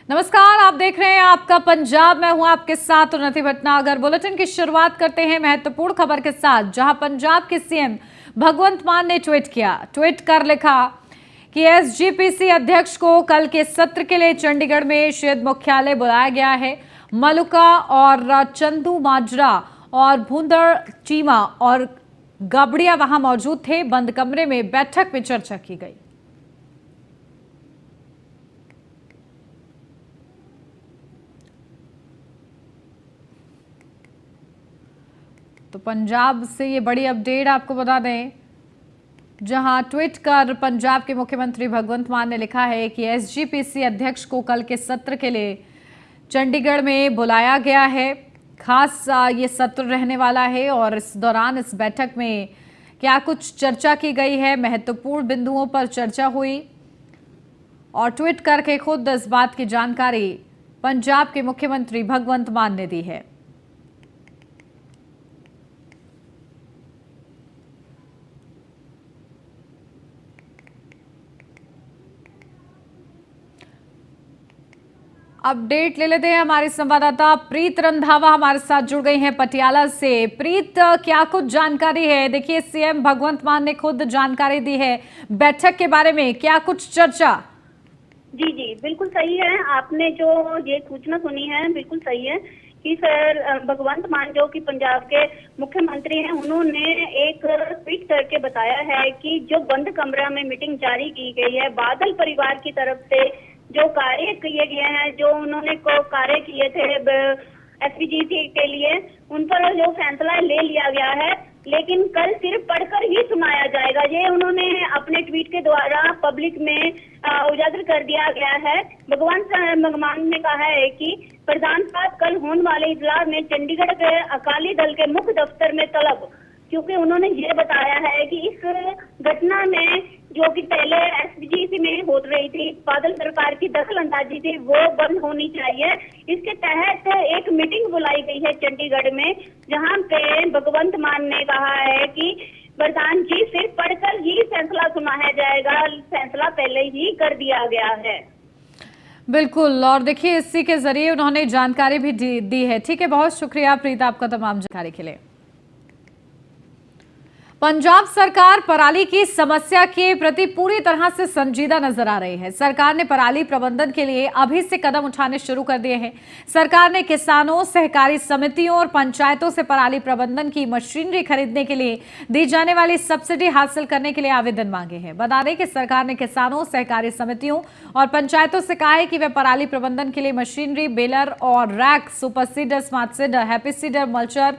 नमस्कार, आप देख रहे हैं आपका पंजाब। मैं हूं आपके साथ उन्नति भटनागर। बुलेटिन की शुरुआत करते हैं महत्वपूर्ण खबर के साथ, जहां पंजाब के सीएम भगवंत मान ने ट्वीट कर लिखा कि एसजीपीसी अध्यक्ष को कल के सत्र के लिए चंडीगढ़ में शेड मुख्यालय बुलाया गया है। मलुका और चंदू माजरा और भूंदड़ चीमा और गबड़िया वहां मौजूद थे। बंद कमरे में बैठक में चर्चा की गई। तो पंजाब से ये बड़ी अपडेट आपको बता दें, जहां ट्वीट कर पंजाब के मुख्यमंत्री भगवंत मान ने लिखा है कि एसजीपीसी अध्यक्ष को कल के सत्र के लिए चंडीगढ़ में बुलाया गया है। खास ये सत्र रहने वाला है और इस दौरान इस बैठक में क्या कुछ चर्चा की गई है, महत्वपूर्ण बिंदुओं पर चर्चा हुई और ट्वीट करके खुद इस बात की जानकारी पंजाब के मुख्यमंत्री भगवंत मान ने दी है। अपडेट ले लेते हैं। हमारे संवाददाता प्रीत रंधावा हमारे साथ जुड़ गई हैं पटियाला से। प्रीत, क्या कुछ जानकारी है? देखिए, सीएम भगवंत मान ने खुद जानकारी दी है बैठक के बारे में, क्या कुछ चर्चा? जी जी, बिल्कुल सही है। आपने जो ये सूचना सुनी है बिल्कुल सही है कि सर भगवंत मान जो कि पंजाब के मुख्यमंत्री हैं, उन्होंने एक ट्वीट करके बताया है कि जो बंद कमरा में मीटिंग जारी की गई है, बादल परिवार की तरफ से जो कार्य किए गए हैं, जो उन्होंने को कार्य किए थे एसपीजीसी के लिए, उन पर जो फैसला ले लिया गया है, लेकिन कल सिर्फ पढ़कर ही सुनाया जाएगा। ये उन्होंने अपने ट्वीट के द्वारा पब्लिक में उजागर कर दिया गया है। भगवंत मान ने कहा है कि प्रधान साहब कल होने वाले इजलास में चंडीगढ़ के अकाली दल के मुख्य दफ्तर में तलब, क्योंकि उन्होंने ये बताया है कि इस घटना में जो कि पहले एसपीजीसी में हो रही थी, बादल सरकार की दखल अंदाजी थी, वो बंद होनी चाहिए। इसके तहत एक मीटिंग बुलाई गई है चंडीगढ़ में, जहां पे भगवंत मान ने कहा है कि प्रधान जी सिर्फ पढ़कर ही फैसला सुनाया जाएगा, फैसला पहले ही कर दिया गया है। बिल्कुल, और देखिए इसी के जरिए उन्होंने जानकारी भी दी है। ठीक है, बहुत शुक्रिया प्रीत आपका तमाम जानकारी के लिए। पंजाब सरकार पराली की समस्या के प्रति पूरी तरह से संजीदा नजर आ रही है। सरकार ने पराली प्रबंधन के लिए अभी से कदम उठाने शुरू कर दिए हैं। सरकार ने किसानों, सहकारी समितियों और पंचायतों से पराली प्रबंधन की मशीनरी खरीदने के लिए दी जाने वाली सब्सिडी हासिल करने के लिए आवेदन मांगे हैं। बता दें कि सरकार ने किसानों, सहकारी समितियों और पंचायतों से कहा है कि वे पराली प्रबंधन के लिए मशीनरी, बेलर और rack, super seeder, smart cedar, happy seeder, mulcher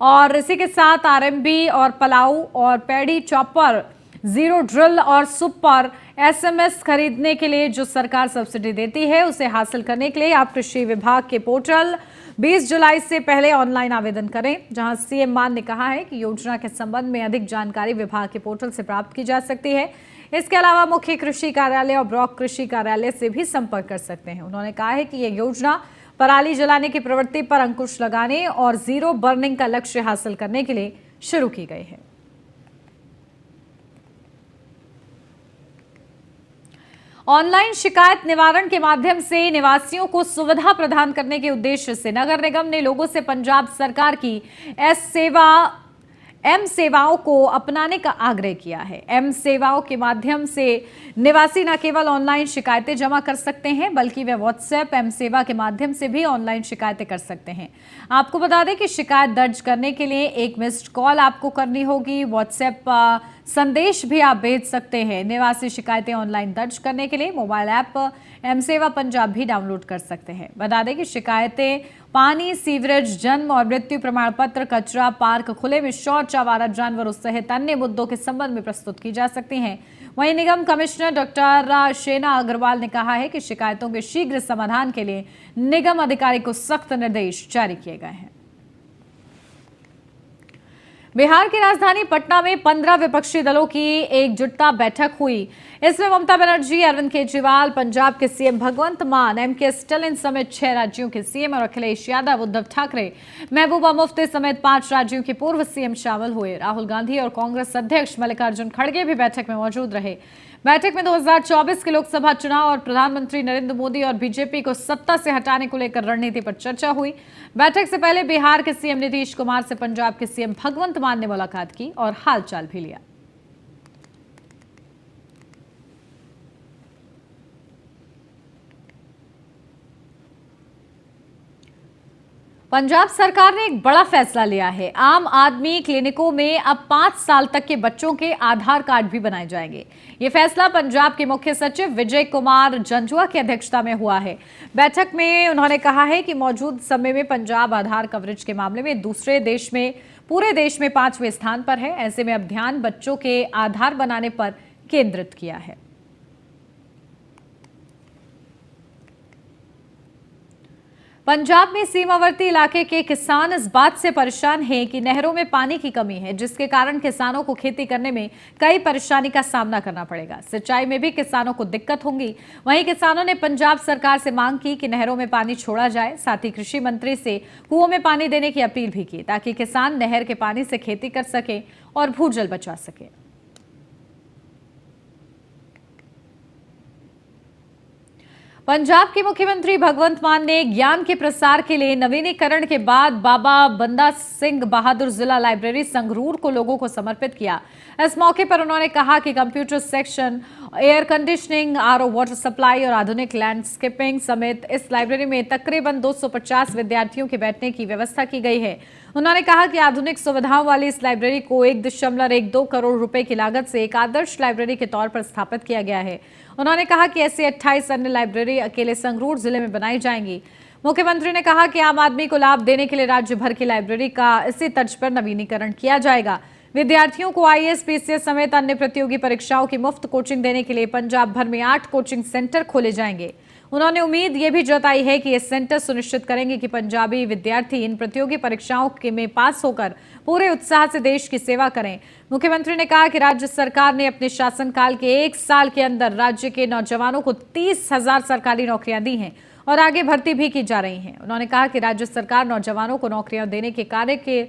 और इसी के साथ आरएमबी और पलाऊ और पैडी चॉपर, जीरो ड्रिल और सुपर एसएमएस खरीदने के लिए जो सरकार सब्सिडी देती है, उसे हासिल करने के लिए आप कृषि विभाग के पोर्टल 20 जुलाई से पहले ऑनलाइन आवेदन करें। जहां सीएम मान ने कहा है कि योजना के संबंध में अधिक जानकारी विभाग के पोर्टल से प्राप्त की जा सकती है। इसके अलावा मुख्य कृषि कार्यालय और ब्लॉक कृषि कार्यालय से भी संपर्क कर सकते हैं। उन्होंने कहा है कि यह योजना पराली जलाने की प्रवृत्ति पर अंकुश लगाने और जीरो बर्निंग का लक्ष्य हासिल करने के लिए शुरू की गई है। ऑनलाइन शिकायत निवारण के माध्यम से निवासियों को सुविधा प्रदान करने के उद्देश्य से नगर निगम ने लोगों से पंजाब सरकार की एम सेवाओं को अपनाने का आग्रह किया है। एम सेवाओं के माध्यम से निवासी न केवल ऑनलाइन शिकायतें जमा कर सकते हैं, बल्कि वे व्हाट्सएप एम सेवा के माध्यम से भी ऑनलाइन शिकायतें कर सकते हैं। आपको बता दें कि शिकायत दर्ज करने के लिए एक मिस्ड कॉल आपको करनी होगी। व्हाट्सएप संदेश भी आप भेज सकते हैं। निवासी शिकायतें ऑनलाइन दर्ज करने के लिए मोबाइल ऐप एम सेवा पंजाब भी डाउनलोड कर सकते हैं। बता दें कि शिकायतें पानी, सीवरेज, जन्म और मृत्यु प्रमाण पत्र, कचरा, पार्क, खुले में शौच, आवारा जानवरों सहित अन्य मुद्दों के संबंध में प्रस्तुत की जा सकती हैं। वहीं निगम कमिश्नर डॉक्टर शेना अग्रवाल ने कहा है कि शिकायतों के शीघ्र समाधान के लिए निगम अधिकारी को सख्त निर्देश जारी किए गए हैं। बिहार की राजधानी पटना में 15 विपक्षी दलों की एकजुटता बैठक हुई। इसमें ममता बनर्जी, अरविंद केजरीवाल, पंजाब के सीएम भगवंत मान, एमके स्टालिन समेत 6 राज्यों के सीएम और अखिलेश यादव, उद्धव ठाकरे, महबूबा मुफ्ती समेत 5 राज्यों के पूर्व सीएम शामिल हुए। राहुल गांधी और कांग्रेस अध्यक्ष मल्लिकार्जुन खड़गे भी बैठक में मौजूद रहे। बैठक में 2024 के लोकसभा चुनाव और प्रधानमंत्री नरेंद्र मोदी और बीजेपी को सत्ता से हटाने को लेकर रणनीति पर चर्चा हुई। बैठक से पहले बिहार के सीएम नीतीश कुमार से पंजाब के सीएम भगवंत मान ने मुलाकात की और हालचाल भी लिया। पंजाब सरकार ने एक बड़ा फैसला लिया है। आम आदमी क्लिनिकों में अब 5 साल तक के बच्चों के आधार कार्ड भी बनाए जाएंगे। ये फैसला पंजाब के मुख्य सचिव विजय कुमार जंजुआ की अध्यक्षता में हुआ है। बैठक में उन्होंने कहा है कि मौजूद समय में पंजाब आधार कवरेज के मामले में पूरे देश में 5वें स्थान पर है। ऐसे में अब ध्यान बच्चों के आधार बनाने पर केंद्रित किया है। पंजाब में सीमावर्ती इलाके के किसान इस बात से परेशान हैं कि नहरों में पानी की कमी है, जिसके कारण किसानों को खेती करने में कई परेशानी का सामना करना पड़ेगा। सिंचाई में भी किसानों को दिक्कत होगी। वहीं किसानों ने पंजाब सरकार से मांग की कि नहरों में पानी छोड़ा जाए। साथ ही कृषि मंत्री से कुओं में पानी देने की अपील भी की, ताकि किसान नहर के पानी से खेती कर सके और भूजल बचा सके। पंजाब के मुख्यमंत्री भगवंत मान ने ज्ञान के प्रसार के लिए नवीनीकरण के बाद बाबा बंदा सिंह बहादुर जिला लाइब्रेरी संगरूर को लोगों को समर्पित किया। इस मौके पर उन्होंने कहा कि computer section, air conditioning, RO water supply और आधुनिक लैंडस्केपिंग समेत इस लाइब्रेरी में तकरीबन 250 विद्यार्थियों के बैठने की व्यवस्था की गई है। उन्होंने कहा कि आधुनिक सुविधाओं वाली इस लाइब्रेरी को 1.12 करोड़ रुपए की लागत से एक आदर्श लाइब्रेरी के तौर पर स्थापित किया गया है। उन्होंने कहा कि ऐसी 28 अन्य लाइब्रेरी अकेले संगरूर जिले में बनाई जाएंगी। मुख्यमंत्री ने कहा कि आम आदमी को लाभ देने के लिए राज्य भर की लाइब्रेरी का इसी तर्ज पर नवीनीकरण किया जाएगा। विद्यार्थियों को आईएएस, पीसीएस समेत अन्य प्रतियोगी परीक्षाओं की मुफ्त कोचिंग देने के लिए पंजाब भर में 8 कोचिंग सेंटर खोले जाएंगे। उन्होंने उम्मीद ये भी जताई है कि ये सेंटर सुनिश्चित करेंगे कि पंजाबी विद्यार्थी इन प्रतियोगी परीक्षाओं में पास होकर पूरे उत्साह से देश की सेवा करें। मुख्यमंत्री ने कहा कि राज्य सरकार ने अपने शासनकाल के 1 साल के अंदर राज्य के नौजवानों को 30,000 सरकारी नौकरियां दी हैं और आगे भर्ती भी की जा रही हैं। उन्होंने कहा कि राज्य सरकार नौजवानों को नौकरियां देने के कार्य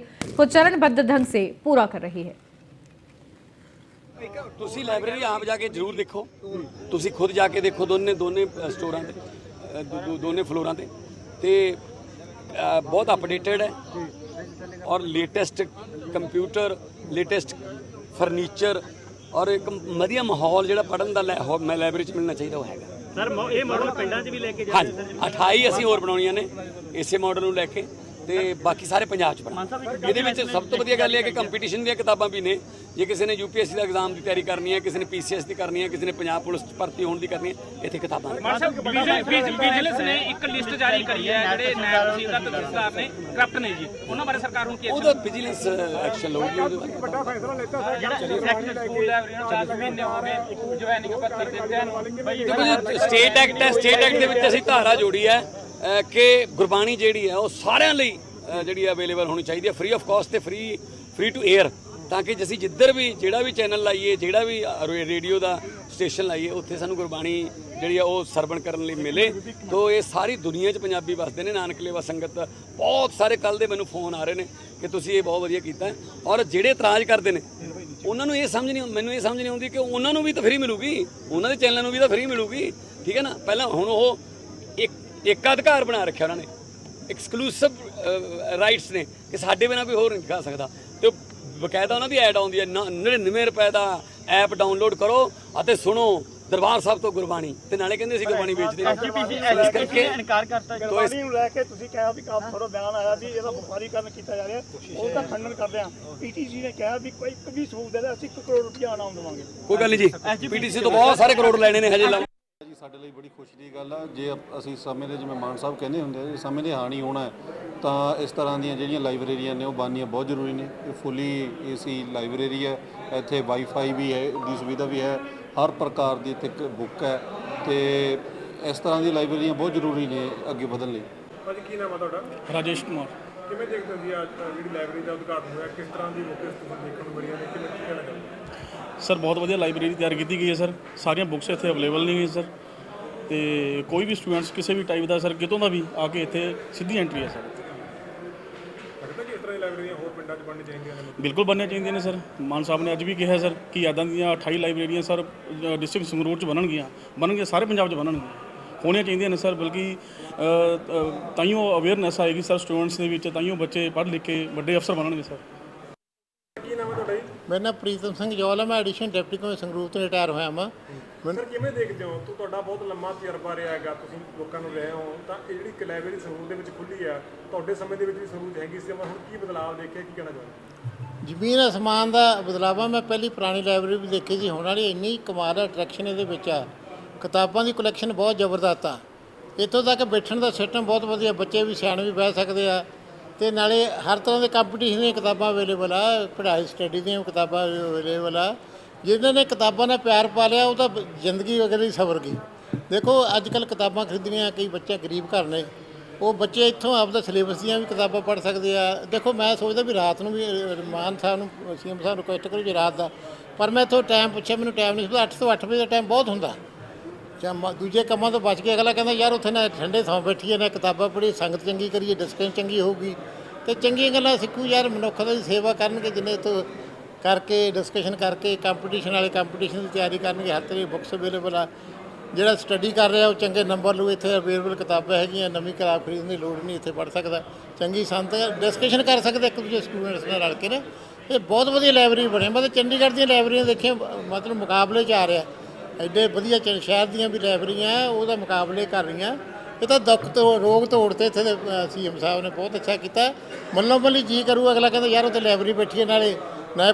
को चरणबद्ध ढंग से पूरा कर रही है। ਤੁਸੀਂ ਲਾਇਬ੍ਰੇਰੀ ਆਪ ਜਾ ਕੇ ਜ਼ਰੂਰ ਦੇਖੋ, ਤੁਸੀਂ ਖੁਦ ਜਾ ਕੇ ਦੇਖੋ ਦੋਨੇ ਸਟੋਰਾਂ ਤੇ ਦੋਨੇ ਫਲੋਰਾਂ ਤੇ ਬਹੁਤ ਅਪਡੇਟਡ ਹੈ ਔਰ ਲੇਟੈਸਟ ਕੰਪਿਊਟਰ, ਲੇਟੈਸਟ ਫਰਨੀਚਰ ਔਰ ਇੱਕ ਵਧੀਆ ਮਾਹੌਲ ਜਿਹੜਾ ਪੜ੍ਹਨ ਦਾ ਲਾਇਬ੍ਰੇਰੀ 'ਚ ਮਿਲਣਾ ਚਾਹੀਦਾ ਉਹ ਹੈਗਾ। ਸਰ ਇਹ ਮਾਡਲ ਪਿੰਡਾਂ 'ਚ ਵੀ ਲੈ ਕੇ ਜਾ ਹਾਂਜੀ, 28 ਅਸੀਂ ਹੋਰ ਬਣਾਉਣੀਆਂ ਨੇ ਇਸੇ ਮਾਡਲ ਨੂੰ ਲੈ ਕੇ ਤੇ ਬਾਕੀ ਸਾਰੇ ਪੰਜਾਬ 'ਚ ਬਣਾ। ਇਹਦੇ ਵਿੱਚ ਸਭ ਤੋਂ ਵਧੀਆ ਗੱਲ ਇਹ ਹੈ ਕਿ ਕੰਪੀਟੀਸ਼ਨ ਦੀਆਂ ਕਿਤਾਬਾਂ ਵੀ ਨੇ। ਜੇ ਕਿਸੇ ਨੇ यूपीएससी ਦਾ ਐਗਜ਼ਾਮ ਦੀ ਤਿਆਰੀ ਕਰਨੀ ਹੈ, ਕਿਸੇ ਨੇ पीसीएस ਦੀ ਕਰਨੀ ਹੈ, ਕਿਸੇ ਨੇ ਪੰਜਾਬ ਪੁਲਿਸ 'ਚ ਭਰਤੀ ਹੋਣ ਦੀ ਕਰਨੀ ਹੈ, ਇੱਥੇ ਕਿਤਾਬਾਂ ਨੇ। ਵਿਜੀਲੈਂਸ ਨੇ ਇੱਕ ਲਿਸਟ ਜਾਰੀ ਕਰੀ ਹੈ ਜਿਹੜੇ ਨਾਇਬ ਤਹਿਸੀਲਦਾਰ ਤੇ ਤਹਿਸੀਲਦਾਰ ਨੇ ਕਰਪਟ ਨੇ ਜੀ, ਉਹਨਾਂ ਬਾਰੇ ਸਰਕਾਰ ਹੁਣ ਕੀ ਉਹਦਾ ਵਿਜੀਲੈਂਸ ਐਕਸ਼ਨ ਲਊਗੀ। ਉਹਦੇ ਵੱਡਾ ਫੈਸਲਾ ਲੈਤਾ ਸਰ, ਜਿਹੜਾ ਸੈਕਟਰ ਸਕੂਲ ਲਾਇਬ੍ਰੇਰੀ 4 ਮਹੀਨੇ ਹੋ ਗਏ ਜੁਆਇਨਿੰਗ ਪੱਤਰ ਦਿੱਤੇ ਹਨ। ਸਟੇਟ ਐਕਟ ਹੈ, ਸਟੇਟ ਐਕਟ ਦੇ ਵਿੱਚ ਅਸੀਂ ਧਾਰਾ ਜੋੜੀ ਹੈ ਕਿ ਗੁਰਬਾਣੀ ਜਿਹੜੀ ਹੈ ਉਹ ਸਾਰਿਆਂ ਲਈ ਜਿਹੜੀ ਅਵੇਲੇਬਲ ਹੋਣੀ ਚਾਹੀਦੀ ਹੈ, ਫ੍ਰੀ ਆਫ ਕਾਸਟ ਤੇ ਫ੍ਰੀ ਟੂ 에ਅਰ, ਤਾਂ ਕਿ ਅਸੀਂ ਜਿੱਧਰ ਵੀ ਜਿਹੜਾ ਵੀ ਚੈਨਲ ਲਾਈਏ, ਜਿਹੜਾ ਵੀ ਰੇਡੀਓ ਦਾ ਸਟੇਸ਼ਨ ਲਾਈਏ, ਉੱਥੇ ਸਾਨੂੰ ਗੁਰਬਾਣੀ ਜਿਹੜੀ ਆ ਉਹ ਸਰਵਣ ਕਰਨ ਲਈ ਮਿਲੇ। ਤੋ ਇਹ ਸਾਰੀ ਦੁਨੀਆ 'ਚ ਪੰਜਾਬੀ ਵਸਦੇ ਨੇ। ਨਾਨਕ ਲੇਵਾ ਸੰਗਤ ਬਹੁਤ ਸਾਰੇ ਕੱਲ ਦੇ ਮੈਨੂੰ ਫੋਨ ਆ ਰਹੇ ਨੇ ਕਿ ਤੁਸੀਂ ਇਹ ਬਹੁਤ ਵਧੀਆ ਕੀਤਾ। ਔਰ ਜਿਹੜੇ ਇਤਰਾਜ਼ ਕਰਦੇ ਨੇ ਉਹਨਾਂ ਨੂੰ ਇਹ ਸਮਝ ਨਹੀਂ, ਮੈਨੂੰ ਇਹ ਸਮਝ ਨਹੀਂ ਆਉਂਦੀ ਕਿ ਉਹਨਾਂ ਨੂੰ ਵੀ ਤਾਂ ਫ੍ਰੀ ਮਿਲੂਗੀ, ਉਹਨਾਂ ਦੇ ਚੈਨਲਾਂ ਨੂੰ ਵੀ ਤਾਂ ਫ੍ਰੀ ਮਿਲੂਗੀ। ਠੀਕ ਹੈ ਨਾ। ਪਹਿਲਾਂ ਹੁਣ ਉਹ ਇੱਕ ਅਧਿਕਾਰ ਬਣਾ ਰੱਖਿਆ ਉਹਨਾਂ ਨੇ, ਐਕਸਕਲੂਸਿਵ ਰਾਈਟਸ ਨੇ ਕਿ ਸਾਡੇ ਬਿਨਾਂ ਕੋਈ ਹੋਰ ਨਹੀਂ ਦਿਖਾ ਸਕਦਾ। ਤੇ ਬਕਾਇਦਾ ਉਹਨਾਂ ਦੀ ਐਡ ਆਉਂਦੀ ਹੈ 99 ਰੁਪਏ ਦਾ ਐਪ ਡਾਊਨਲੋਡ ਕਰੋ ਅਤੇ ਸੁਣੋ ਦਰਬਾਰ ਸਾਹਿਬ ਤੋਂ ਗੁਰਬਾਣੀ। ਤੇ ਨਾਲੇ ਕਹਿੰਦੇ ਅਸੀਂ ਗੁਰਬਾਣੀ ਵੇਚਦੇ ਹਾਂ। ਇਸ ਕਰਕੇ ਇਨਕਾਰ ਕਰਤਾ। ਗੁਰਬਾਣੀ ਨੂੰ ਲੈ ਕੇ ਤੁਸੀਂ ਕਿਹਾ ਵੀ ਕਾਫੀ ਥੋੜਾ ਬਿਆਨ ਆਇਆ ਵੀ ਇਹਦਾ ਵਪਾਰੀਕਰਨ ਕੀਤਾ ਜਾ ਰਿਹਾ, ਉਹਦਾ ਖੰਡਨ ਕਰਦੇ ਆ। ਪੀਟੀਸੀ ਨੇ ਕਿਹਾ ਵੀ ਕੋਈ ਇੱਕ ਵੀ ਸਬੂਤ ਦੇ ਅਸੀਂ 1 ਕਰੋੜ ਰੁਪਇਆ ਇਨਾਮ ਦੇਵਾਂਗੇ। ਕੋਈ ਗੱਲ ਨਹੀਂ ਜੀ, ਪੀਟੀਸੀ ਤੋਂ ਬਹੁਤ ਸਾਰੇ ਕਰੋੜ ਲੈਣੇ ਨੇ ਹਜੇ। ਜੀ ਸਾਡੇ ਲਈ ਬੜੀ ਖੁਸ਼ੀ ਦੀ ਗੱਲ ਆ। ਜੇ ਅਸੀਂ ਸਮੇਂ ਦੇ, ਜਿਵੇਂ ਮਾਨ ਸਾਹਿਬ ਕਹਿੰਦੇ ਹੁੰਦੇ ਆ, ਜੇ ਸਮੇਂ ਦੇ ਹਾਣੀ ਹੋਣਾ ਹੈ ਤਾਂ ਇਸ ਤਰ੍ਹਾਂ ਦੀਆਂ ਜਿਹੜੀਆਂ ਲਾਇਬ੍ਰੇਰੀਆਂ ਨੇ ਉਹ ਬਣਨੀਆਂ ਬਹੁਤ ਜ਼ਰੂਰੀ ਨੇ। ਇਹ ਫੁੱਲੀ ਏਸੀ ਲਾਇਬ੍ਰੇਰੀ ਹੈ, ਇੱਥੇ ਵਾਈਫਾਈ ਵੀ ਹੈ, ਦੀ ਸੁਵਿਧਾ ਵੀ ਹੈ, ਹਰ ਪ੍ਰਕਾਰ ਦੀ ਇੱਥੇ ਬੁੱਕ ਹੈ ਤੇ ਇਸ ਤਰ੍ਹਾਂ ਦੀ ਲਾਇਬ੍ਰੇਰੀਆਂ ਬਹੁਤ ਜ਼ਰੂਰੀ ਨੇ ਅੱਗੇ ਵਧਣ ਲਈ। ਭਾਜੀ ਕੀ ਨਾਮ ਆ ਤੁਹਾਡਾ? ਰਾਜੇਸ਼ ਕੁਮਾਰ। ਕਿਵੇਂ ਦੇਖਦੇ ਹੋ ਜੀ ਅੱਜ ਜਿਹੜੀ ਲਾਇਬ੍ਰੇਰੀ ਦਾ ਉਦਘਾਟਨ ਹੋਇਆ, ਕਿਸ ਤਰ੍ਹਾਂ ਦੀ ਬੁੱਕਸ ਤੁਹਾਨੂੰ ਦੇਖਣ ਨੂੰ ਮਿਲੀਆਂ ਨੇ, ਕਿਵੇਂ ਕਹਿਣਾ ਚਾਹੁੰਦੇ? ਸਰ ਬਹੁਤ ਵਧੀਆ ਲਾਇਬ੍ਰੇਰੀ ਤਿਆਰ ਕੀਤੀ ਗਈ ਹੈ ਸਰ। ਸਾਰੀਆਂ ਬੁੱਕਸ ਇੱਥੇ ਅਵੇਲੇਬਲ ਨਹੀਂ ਹੈ ਸਰ, ਤੇ ਕੋਈ ਵੀ ਸਟੂਡੈਂਟਸ ਕਿਸੇ ਵੀ ਟਾਈਪ ਦਾ ਸਰ ਕਿਤੋਂ ਦਾ ਵੀ ਆ ਕੇ ਇੱਥੇ ਸਿੱਧੀ ਐਂਟਰੀ ਹੈ ਸਰ। ਲੱਗਦਾ ਕਿ ਇਸ ਤਰ੍ਹਾਂ ਦੀ ਲਾਇਬ੍ਰੇਰੀਆਂ ਹੋਰ ਪਿੰਡਾਂ 'ਚ ਬਣਨੀ ਚਾਹੀਦੀਆਂ ਨੇ? ਬਿਲਕੁਲ ਬਣਨੀਆਂ ਚਾਹੀਦੀਆਂ ਨੇ ਸਰ। ਮਾਨ ਸਾਹਿਬ ਨੇ ਅੱਜ ਵੀ ਕਿਹਾ ਸਰ ਕਿ ਇੱਦਾਂ ਦੀਆਂ 28 ਲਾਇਬ੍ਰੇਰੀਆਂ ਸਰ ਡਿਸਟ੍ਰਿਕਟ ਸੰਗਰੂਰ 'ਚ ਬਣਨਗੀਆਂ ਸਾਰੇ ਪੰਜਾਬ 'ਚ ਬਣਨਗੀਆਂ, ਹੋਣੀਆਂ ਚਾਹੀਦੀਆਂ ਨੇ ਸਰ। ਬਲਕਿ ਤਾਈਓ ਅਵੇਅਰਨੈਸ ਆਏਗੀ ਸਰ ਸਟੂਡੈਂਟਸ ਦੇ ਵਿੱਚ, ਤਾਈਓ ਬੱਚੇ ਪੜ੍ਹ ਲਿਖ ਕੇ ਵੱਡੇ ਅਫਸਰ ਬਣਨਗੇ ਸਰ। ਕੀ ਨਾਮ ਹੈ ਤੁਹਾਡਾ ਜੀ? ਮੇਰਾ ਨਾਮ ਪ੍ਰੀਤਮ ਸਿੰਘ ਜੌਲ ਹੈ। ਮੈਂ ਐਡੀਸ਼ਨ ਡਿਪਟੀ ਕਮਿਸ਼ਨਰ ਸੰਗਰੂਰ ਤੋਂ ਰਿਟਾਇਰ ਹੋਇਆ ਹਾਂ। ਸਰ ਕਿਵੇਂ ਦੇਖਦੇ ਹੋ, ਤੁਹਾਡਾ ਬਹੁਤ ਲੰਮਾ ਤਜਰਬਾ ਰਿਹਾ ਹੈਗਾ, ਤੁਸੀਂ ਲੋਕਾਂ ਨੂੰ ਰਹੇ ਹੋ, ਤਾਂ ਇਹ ਜਿਹੜੀ ਲਾਇਬ੍ਰੇਰੀ ਸੰਗਰੂਰ ਦੇ ਵਿੱਚ ਖੁੱਲੀ ਆ, ਤੁਹਾਡੇ ਸਮੇਂ ਦੇ ਵਿੱਚ ਵੀ ਸੰਗਰੂਰ 'ਚ ਹੈਗੀ ਸੀ, ਹੁਣ ਕੀ ਬਦਲਾਅ ਦੇਖਿਆ, ਕੀ ਕਹਿਣਾ ਚਾਹੁੰਦੇ? ਜ਼ਮੀਨ ਅਸਮਾਨ ਦਾ ਬਦਲਾਵਾ। ਮੈਂ ਪਹਿਲੀ ਪੁਰਾਣੀ ਲਾਇਬ੍ਰੇਰੀ ਵੀ ਦੇਖੀ ਸੀ, ਹੁਣ ਵਾਲੀ ਇੰਨੀ ਕਮਾਲ ਅਟਰੈਕਸ਼ਨ ਇਹਦੇ ਵਿੱਚ ਆ। ਕਿਤਾਬਾਂ ਦੀ ਕਲੈਕਸ਼ਨ ਬਹੁਤ ਜ਼ਬਰਦਸਤ ਆ। ਇੱਥੋਂ ਤੱਕ ਬੈਠਣ ਦਾ ਸਿਸਟਮ ਬਹੁਤ ਵਧੀਆ, ਬੱਚੇ ਵੀ ਸਿਆਣੇ ਵੀ ਬਹਿ ਸਕਦੇ ਆ, ਤੇ ਨਾਲੇ ਹਰ ਤਰ੍ਹਾਂ ਦੇ ਕੰਪੀਟੀਸ਼ਨ ਦੀਆਂ ਕਿਤਾਬਾਂ ਅਵੇਲੇਬਲ ਆ, ਪੜ੍ਹਾਈ ਸਟੱਡੀ ਦੀਆਂ ਕਿਤਾਬਾਂ ਅਵੇਲੇਬਲ ਆ। ਜਿਨ੍ਹਾਂ ਨੇ ਕਿਤਾਬਾਂ ਨਾਲ ਪਿਆਰ ਪਾ ਲਿਆ ਉਹ ਤਾਂ ਜ਼ਿੰਦਗੀ ਵਗੈਰਾ ਹੀ ਸਵਰ ਗਈ। ਦੇਖੋ ਅੱਜ ਕੱਲ੍ਹ ਕਿਤਾਬਾਂ ਖਰੀਦਣੀਆਂ, ਕਈ ਬੱਚੇ ਗਰੀਬ ਘਰ ਨੇ, ਉਹ ਬੱਚੇ ਇੱਥੋਂ ਆਪਦਾ ਸਿਲੇਬਸ ਦੀਆਂ ਵੀ ਕਿਤਾਬਾਂ ਪੜ੍ਹ ਸਕਦੇ ਆ। ਦੇਖੋ ਮੈਂ ਸੋਚਦਾ ਵੀ ਰਾਤ ਨੂੰ ਵੀ ਮਾਨ ਸਾਹਿਬ ਨੂੰ ਸੀਐਮ ਸਾਹਿਬ ਰਿਕੁਐਸਟ ਕਰੋ ਜੀ ਰਾਤ ਦਾ, ਪਰ ਮੈਂ ਇੱਥੋਂ ਟਾਈਮ ਪੁੱਛਿਆ, ਮੈਨੂੰ ਟਾਈਮ ਨਹੀਂ ਸੀ। 8 ਤੋਂ 8 ਵਜੇ ਦਾ ਟਾਈਮ ਬਹੁਤ ਹੁੰਦਾ। ਦੂਜੇ ਕੰਮਾਂ ਤੋਂ ਬਚ ਕੇ ਅਗਲਾ ਕਹਿੰਦਾ ਯਾਰ ਉੱਥੇ ਨਾ ਠੰਡੇ ਥਾਂ ਬੈਠੀਏ, ਨਾ ਕਿਤਾਬਾਂ ਪੜ੍ਹੀ, ਸੰਗਤ ਚੰਗੀ ਕਰੀਏ, ਡਿਸਕਸ਼ਨ ਚੰਗੀ ਹੋਊਗੀ ਤੇ ਚੰਗੀਆਂ ਗੱਲਾਂ ਸਿੱਖੂ। ਯਾਰ ਮਨੁੱਖ ਦੀ ਸੇਵਾ ਕਰਨਗੇ ਜਿੰਨੇ ਇੱਥੋਂ ਕਰਕੇ ਡਿਸਕਸ਼ਨ ਕਰਕੇ ਕੰਪੀਟੀਸ਼ਨ ਵਾਲੇ ਕੰਪੀਟੀਸ਼ਨ ਦੀ ਤਿਆਰੀ ਕਰਨਗੇ। ਹਰ ਤਰ੍ਹਾਂ ਦੀ ਬੁੱਕਸ ਅਵੇਲੇਬਲ ਆ। ਜਿਹੜਾ ਸਟੱਡੀ ਕਰ ਰਿਹਾ ਉਹ ਚੰਗੇ ਨੰਬਰ ਲਊ। ਇੱਥੇ ਅਵੇਲੇਬਲ ਕਿਤਾਬਾਂ ਹੈਗੀਆਂ, ਨਵੀਂ ਕਿਤਾਬ ਖਰੀਦਣ ਦੀ ਲੋੜ ਨਹੀਂ, ਇੱਥੇ ਪੜ੍ਹ ਸਕਦਾ। ਚੰਗੀ ਸੰਤ ਡਿਸਕਸ਼ਨ ਕਰ ਸਕਦੇ ਇੱਕ ਦੂਜੇ ਸਟੂਡੈਂਟਸ ਨਾਲ ਰਲ ਕੇ ਨਾ। ਇਹ ਬਹੁਤ ਵਧੀਆ ਲਾਇਬ੍ਰੇਰੀ ਬਣੀ। ਮਤਲਬ ਚੰਡੀਗੜ੍ਹ ਦੀਆਂ ਲਾਇਬ੍ਰੇਰੀਆਂ ਦੇਖੀਆਂ, ਮਤਲਬ ਮੁਕਾਬਲੇ 'ਚ ਆ ਰਿਹਾ। ਐਡੇ ਵਧੀਆ ਸ਼ਹਿਰ ਦੀਆਂ ਵੀ ਲਾਇਬ੍ਰੇਰੀਆਂ ਉਹਦਾ ਮੁਕਾਬਲੇ ਕਰ ਰਹੀਆਂ। ਇਹ ਤਾਂ ਦੁੱਖ ਤੋਂ ਰੋਗ ਤੋੜ ਤੇ ਇੱਥੇ ਦੇ ਸੀਐਮ ਸਾਹਿਬ ਨੇ ਬਹੁਤ ਅੱਛਾ ਕੀਤਾ। ਮੱਲੋ ਮੱਲੀ ਜੀ ਕਰੂ, ਅਗਲਾ ਕਹਿੰਦਾ ਯਾਰ ਉੱਥੇ ਲਾਇਬ੍ਰੇਰੀ ਬੈਠੀਏ, ਨਾਲੇ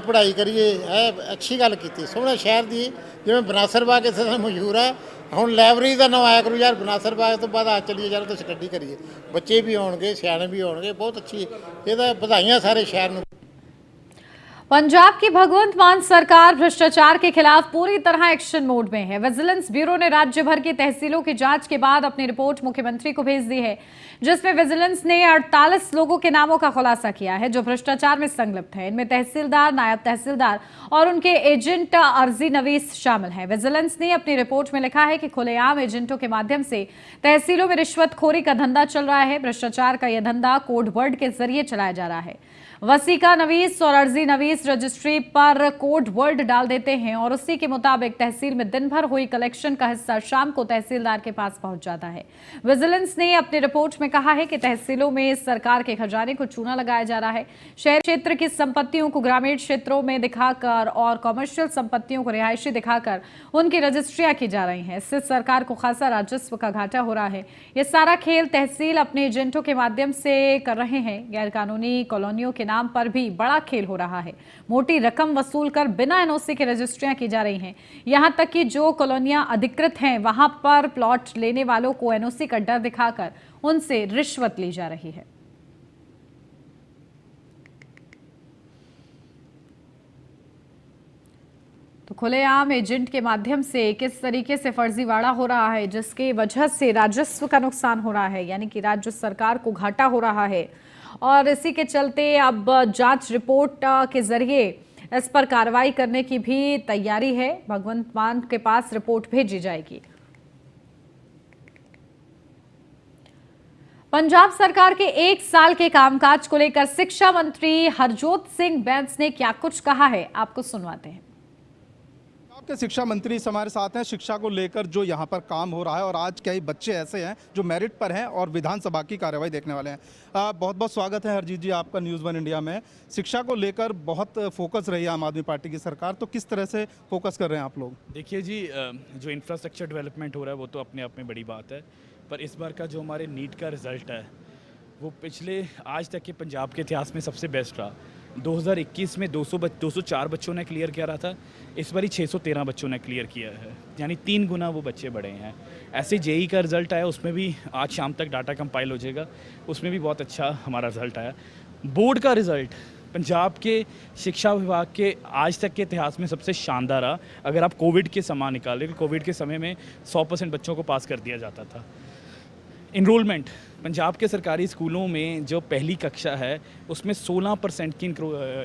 ਪੜ੍ਹਾਈ ਕਰੀਏ। ਇਹ ਅੱਛੀ ਗੱਲ ਕੀਤੀ, ਸੋਹਣਾ ਸ਼ਹਿਰ ਦੀ। ਜਿਵੇਂ ਬਨਾਸਰ ਬਾਗ ਇੱਥੇ ਦਾ ਮਸ਼ਹੂਰ ਆ, ਹੁਣ ਲਾਇਬ੍ਰੇਰੀ ਦਾ ਨਾਮ ਆਇਆ ਕਰੂ ਯਾਰ ਬਨਾਸਰ ਬਾਗ ਤੋਂ ਬਾਅਦ ਆ ਚੱਲੀਏ ਯਾਰ ਉੱਥੇ ਸਟੱਡੀ ਕਰੀਏ। ਬੱਚੇ ਵੀ ਆਉਣਗੇ, ਸਿਆਣੇ ਵੀ ਆਉਣਗੇ। ਬਹੁਤ ਅੱਛੀ, ਇਹਦਾ ਵਧਾਈਆਂ ਸਾਰੇ ਸ਼ਹਿਰ ਨੂੰ। पंजाब की भगवंत मान सरकार भ्रष्टाचार के खिलाफ पूरी तरह एक्शन मोड में है। विजिलेंस ब्यूरो ने राज्य भर की तहसीलों की जांच के बाद अपनी रिपोर्ट मुख्यमंत्री को भेज दी है, जिसमें विजिलेंस ने 48 लोगों के नामों का खुलासा किया है जो भ्रष्टाचार में संलिप्त है। इनमें तहसीलदार, नायब तहसीलदार और उनके एजेंट अर्जी नवीस शामिल हैं। विजिलेंस ने अपनी रिपोर्ट में लिखा है कि खुलेआम एजेंटों के माध्यम से तहसीलों में रिश्वतखोरी का धंधा चल रहा है। भ्रष्टाचार का यह धंधा कोड वर्ड के जरिए चलाया जा रहा है। वसीका नवीस और अर्जी नवीस रजिस्ट्री पर कोड वर्ड डाल देते हैं और उसी के मुताबिक तहसील में दिन भर हुई कलेक्शन का हिस्सा शाम को तहसीलदार के पास पहुंच जाता है। विजिलेंस ने अपनी रिपोर्ट में कहा है कि तहसीलों में सरकार के खजाने को चूना लगाया जा रहा है। शहरी क्षेत्र की संपत्तियों को ग्रामीण क्षेत्रों में दिखाकर और कमर्शियल संपत्तियों को रिहायशी दिखाकर उनकी रजिस्ट्रियां की जा रही हैं। इससे सरकार को खासा राजस्व का घाटा हो रहा है। ये सारा खेल तहसील अपने एजेंटों के माध्यम से कर रहे हैं। गैर कानूनी कॉलोनियों के नाम पर भी बड़ा खेल हो रहा है। मोटी रकम वसूल कर बिना एनओसी के रजिस्ट्रियां की जा रही हैं। यहां तक कि जो कॉलोनियां अधिकृत हैं वहां पर प्लॉट लेने वालों को एनओसी का डर दिखाकर उनसे रिश्वत ली जा रही है। तो खुलेआम एजेंट के माध्यम से किस तरीके से फर्जीवाड़ा हो रहा है, जिसकी वजह से राजस्व का नुकसान हो रहा है, यानी कि राज्य सरकार को घाटा हो रहा है। और इसी के चलते अब जांच रिपोर्ट के जरिए इस पर कार्रवाई करने की भी तैयारी है। भगवंत मान के पास रिपोर्ट भेजी जाएगी। पंजाब सरकार के 1 साल के कामकाज को लेकर शिक्षा मंत्री हरजोत सिंह बैंस ने क्या कुछ कहा है, आपको सुनवाते हैं। के शिक्षा मंत्री हमारे साथ हैं। शिक्षा को लेकर जो यहाँ पर काम हो रहा है और आज कई बच्चे ऐसे हैं जो मेरिट पर हैं और विधानसभा की कार्यवाही देखने वाले हैं। बहुत बहुत स्वागत है हरजीत जी आपका न्यूज़ 1 इंडिया में। शिक्षा को लेकर बहुत फोकस रही है आम आदमी पार्टी की सरकार, तो किस तरह से फोकस कर रहे हैं आप लोग? देखिए जी, जो इंफ्रास्ट्रक्चर डेवलपमेंट हो रहा है वो तो अपने आप में बड़ी बात है, पर इस बार का जो हमारे नीट का रिज़ल्ट है वो पिछले आज तक के पंजाब के इतिहास में सबसे बेस्ट रहा। 2021 में 204 बच्चों ने क्लियर किया रहा था, इस बार 613 बच्चों ने क्लियर किया है, यानी 3 गुना वो बच्चे बढ़े हैं। ऐसे जेई का रिज़ल्ट आया, उसमें भी आज शाम तक डाटा कंपाइल हो जाएगा, उसमें भी बहुत अच्छा हमारा रिज़ल्ट आया। बोर्ड का रिज़ल्ट पंजाब के शिक्षा विभाग के आज तक के इतिहास में सबसे शानदार रहा। अगर आप कोविड के समय निकालें, कोविड के समय में 100% बच्चों को पास कर दिया जाता था। इनरोलमेंट पंजाब के सरकारी स्कूलों में जो पहली कक्षा है उसमें 16% की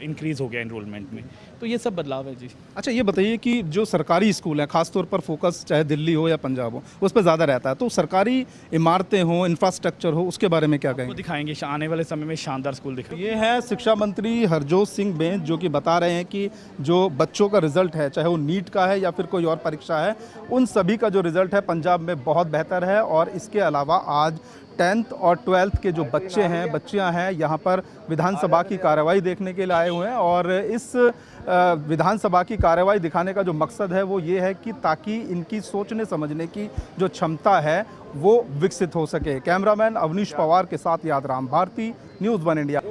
इंक्रीज़ हो गया इनरोलमेंट में, तो ये सब बदलाव है जी। अच्छा ये बताइए कि जो सरकारी स्कूल हैं खासतौर पर फोकस चाहे दिल्ली हो या पंजाब हो उस पर ज़्यादा रहता है, तो सरकारी इमारतें हो, इंफ्रास्ट्रक्चर हो, उसके बारे में क्या वो कहेंगे? दिखाएंगे आने वाले समय में शानदार स्कूल दिखाएंगे। ये है शिक्षा मंत्री हरजोत सिंह बेंस जो कि बता रहे हैं कि जो बच्चों का रिजल्ट है, चाहे वो नीट का है या फिर कोई और परीक्षा है, उन सभी का जो रिजल्ट है पंजाब में बहुत बेहतर है। और इसके अलावा आज 10th और 12th के जो बच्चे हैं, बच्चियां हैं, यहाँ पर विधानसभा की कार्रवाई देखने के लिए आए हुए हैं। और इस विधानसभा की कार्रवाई दिखाने का जो मकसद है वो ये है कि ताकि इनकी सोचने समझने की जो क्षमता है वो विकसित हो सके। कैमरामैन अवनीश पवार के साथ यादराम भारती, न्यूज़ 1 इंडिया।